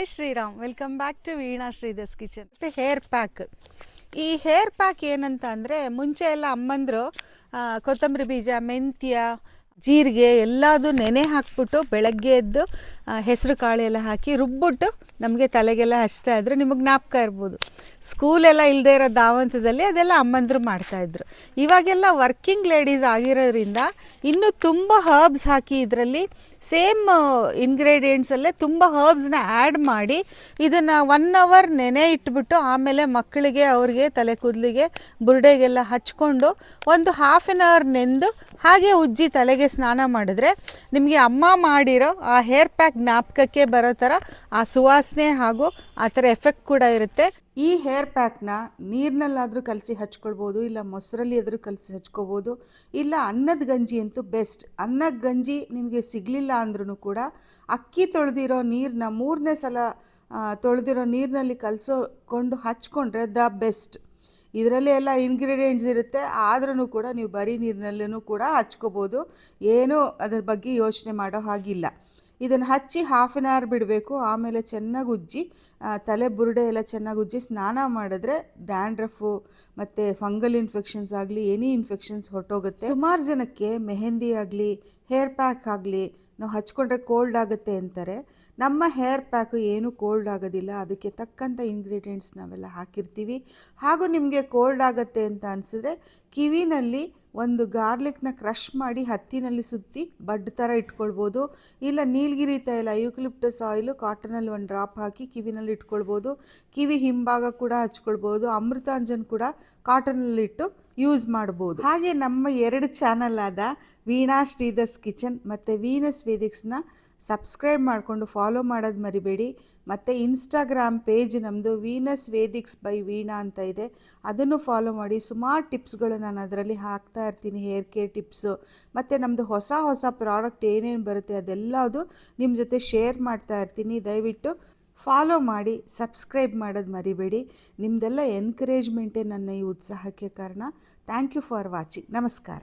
Jai Shriram. Welcome back to Veena Sridhar's kitchen. ಮತ್ತು hair pack. ಈ hair pack ಏನಂತ ಅಂದರೆ, ಮುಂಚೆ ಎಲ್ಲ ಅಮ್ಮಂದರು ಕೊತ್ತಂಬರಿ ಬೀಜ, ಮೆಂತ್ಯ, ಜೀರಿಗೆ ಎಲ್ಲದು ನೆನೆ ಹಾಕ್ಬಿಟ್ಟು ಬೆಳಗ್ಗೆ ಎದ್ದು ಹೆಸರು ಕಾಳು ಎಲ್ಲ ಹಾಕಿ ರುಬ್ಬಿಟ್ಟು ನಮಗೆ ತಲೆಗೆಲ್ಲ ಹಚ್ತಾ ಇದ್ರು. ನಿಮಗೆ ಜ್ಞಾಪಕ ಇರ್ಬೋದು, ಸ್ಕೂಲೆಲ್ಲ ಇಲ್ಲದೆ ಇರೋ ದಾವಂತದಲ್ಲಿ ಅದೆಲ್ಲ ಅಮ್ಮಂದರು ಮಾಡ್ತಾಯಿದ್ರು. ಇವಾಗೆಲ್ಲ ವರ್ಕಿಂಗ್ ಲೇಡೀಸ್ ಆಗಿರೋದ್ರಿಂದ ಇನ್ನೂ ತುಂಬ ಹರ್ಬ್ಸ್ ಹಾಕಿ ಇದರಲ್ಲಿ ಸೇಮ್ ಇಂಗ್ರೀಡಿಯೆಂಟ್ಸಲ್ಲೇ ತುಂಬ ಹರ್ಬ್ಸ್ನ ಆ್ಯಡ್ ಮಾಡಿ ಇದನ್ನು 1 ಅವರ್ ನೆನೆ ಇಟ್ಬಿಟ್ಟು ಆಮೇಲೆ ಮಕ್ಕಳಿಗೆ, ಅವ್ರಿಗೆ ತಲೆ ಕೂದಲಿಗೆ, ಬುರುಡೆಗೆಲ್ಲ ಹಚ್ಕೊಂಡು ಒಂದು 1/2 ಅವರ್ ನೆಂದು ಹಾಗೆ ಉಜ್ಜಿ ತಲೆಗೆ ಸ್ನಾನ ಮಾಡಿದ್ರೆ ನಿಮಗೆ ಅಮ್ಮ ಮಾಡಿರೋ ಆ ಹೇರ್ ಪ್ಯಾಕ್ ಜ್ಞಾಪಕಕ್ಕೆ ಬರೋ ಥರ ಆ ಸುವಾಸನೆ ಹಾಗೂ ಆ ಥರ ಎಫೆಕ್ಟ್ ಕೂಡ ಇರುತ್ತೆ. ಈ ಹೇರ್ ಪ್ಯಾಕ್ನ ನೀರಿನಲ್ಲಾದರೂ ಕಲಸಿ ಹಚ್ಕೊಳ್ಬೋದು, ಇಲ್ಲ ಮೊಸರಲ್ಲಿ ಆದರೂ ಕಲಸಿ ಹಚ್ಕೋಬೋದು, ಇಲ್ಲ ಅನ್ನದ ಗಂಜಿ ಅಂತೂ ಬೆಸ್ಟ್. ಅನ್ನದ ಗಂಜಿ ನಿಮಗೆ ಸಿಗಲಿಲ್ಲ ಅಂದ್ರೂ ಕೂಡ ಅಕ್ಕಿ ತೊಳೆದಿರೋ ನೀರನ್ನ 3ನೇ ಸಲ ತೊಳೆದಿರೋ ನೀರಿನಲ್ಲಿ ಕಲಸ್ಕೊಂಡು ಹಚ್ಕೊಂಡ್ರೆ ದ ಬೆಸ್ಟ್. ಇದರಲ್ಲಿ ಎಲ್ಲ ಇಂಗ್ರೀಡಿಯೆಂಟ್ಸ್ ಇರುತ್ತೆ, ಆದ್ರೂ ಕೂಡ ನೀವು ಬರೀ ನೀರಿನಲ್ಲೂ ಕೂಡ ಹಚ್ಕೋಬೋದು, ಏನೂ ಅದ್ರ ಬಗ್ಗೆ ಯೋಚನೆ ಮಾಡೋ ಹಾಗಿಲ್ಲ. ಇದನ್ನು ಹಚ್ಚಿ 1/2 ಅವರ್ ಬಿಡಬೇಕು. ಆಮೇಲೆ ಚೆನ್ನಾಗಿ ಉಜ್ಜಿ ತಲೆ ಬುರುಡೆ ಎಲ್ಲ ಚೆನ್ನಾಗಿ ಉಜ್ಜಿ ಸ್ನಾನ ಮಾಡಿದ್ರೆ ಡ್ಯಾಂಡ್ರಫು ಮತ್ತು ಫಂಗಲ್ ಇನ್ಫೆಕ್ಷನ್ಸ್ ಆಗಲಿ, ಎನಿ ಇನ್ಫೆಕ್ಷನ್ಸ್ ಹೊರಟೋಗುತ್ತೆ. ಸುಮಾರು ಜನಕ್ಕೆ ಮೆಹಂದಿ ಆಗಲಿ, ಹೇರ್ ಪ್ಯಾಕ್ ಆಗಲಿ ನಾವು ಹಚ್ಕೊಂಡ್ರೆ ಕೋಲ್ಡ್ ಆಗುತ್ತೆ ಅಂತಾರೆ. ನಮ್ಮ ಹೇರ್ ಪ್ಯಾಕು ಏನೂ ಕೋಲ್ಡ್ ಆಗೋದಿಲ್ಲ. ಅದಕ್ಕೆ ತಕ್ಕಂಥ ಇಂಗ್ರೀಡಿಯೆಂಟ್ಸ್ ನಾವೆಲ್ಲ ಹಾಕಿರ್ತೀವಿ. ಹಾಗೂ ನಿಮಗೆ ಕೋಲ್ಡ್ ಆಗುತ್ತೆ ಅಂತ ಅನಿಸಿದ್ರೆ ಕಿವಿನಲ್ಲಿ ಒಂದು ಗಾರ್ಲಿಕ್ನ ಕ್ರಷ್ ಮಾಡಿ ಹತ್ತಿನಲ್ಲಿ ಸುತ್ತಿ ಬಡ್ ಥರ ಇಟ್ಕೊಳ್ಬೋದು, ಇಲ್ಲ ನೀಲಗಿರಿ ತೈಲ, ಯೂಕಲಿಪ್ಟಸ್ ಆಯಿಲು ಕಾಟನಲ್ಲಿ 1 ಡ್ರಾಪ್ ಹಾಕಿ ಕಿವಿನಲ್ಲಿ ಇಟ್ಕೊಳ್ಬೋದು. ಕಿವಿ ಹಿಂಭಾಗ ಕೂಡ ಹಚ್ಕೊಳ್ಬೋದು. ಅಮೃತಾಂಜನ್ ಕೂಡ ಕಾಟನಲ್ಲಿಟ್ಟು ಯೂಸ್ ಮಾಡ್ಬೋದು. ಹಾಗೆ ನಮ್ಮ 2 ಚಾನಲ್ ಆದ ವೀಣಾ ಶ್ರೀಧರ್ಸ್ ಕಿಚನ್ ಮತ್ತು ವೀನಸ್ ವೇದಿಕ್ಸ್ನ ಸಬ್ಸ್ಕ್ರೈಬ್ ಮಾಡಿಕೊಂಡು ಫಾಲೋ ಮಾಡೋದು ಮರಿಬೇಡಿ. ಮತ್ತು ಇನ್ಸ್ಟಾಗ್ರಾಮ್ ಪೇಜ್ ನಮ್ಮದು ವೀನಸ್ ವೇದಿಕ್ಸ್ ಬೈ ವೀಣಾ ಅಂತ ಇದೆ, ಅದನ್ನು ಫಾಲೋ ಮಾಡಿ. ಸುಮಾರು ಟಿಪ್ಸ್ಗಳು ನಾನು ಅದರಲ್ಲಿ ಹಾಕ್ತಾ ಇರ್ತೀನಿ, ಹೇರ್ ಕೇರ್ ಟಿಪ್ಸು, ಮತ್ತು ನಮ್ಮದು ಹೊಸ ಪ್ರಾಡಕ್ಟ್ ಏನೇನು ಬರುತ್ತೆ ಅದೆಲ್ಲದು ನಿಮ್ಮ ಜೊತೆ ಶೇರ್ ಮಾಡ್ತಾ ಇರ್ತೀನಿ. ದಯವಿಟ್ಟು ಫಾಲೋ ಮಾಡಿ, ಸಬ್ಸ್ಕ್ರೈಬ್ ಮಾಡೋದು ಮರಿಬೇಡಿ. ನಿಮ್ಮದೆಲ್ಲ ಎನ್ಕರೇಜ್ಮೆಂಟೇ ನನ್ನ ಈ ಉತ್ಸಾಹಕ್ಕೆ ಕಾರಣ. Thank you for watching. ನಮಸ್ಕಾರ.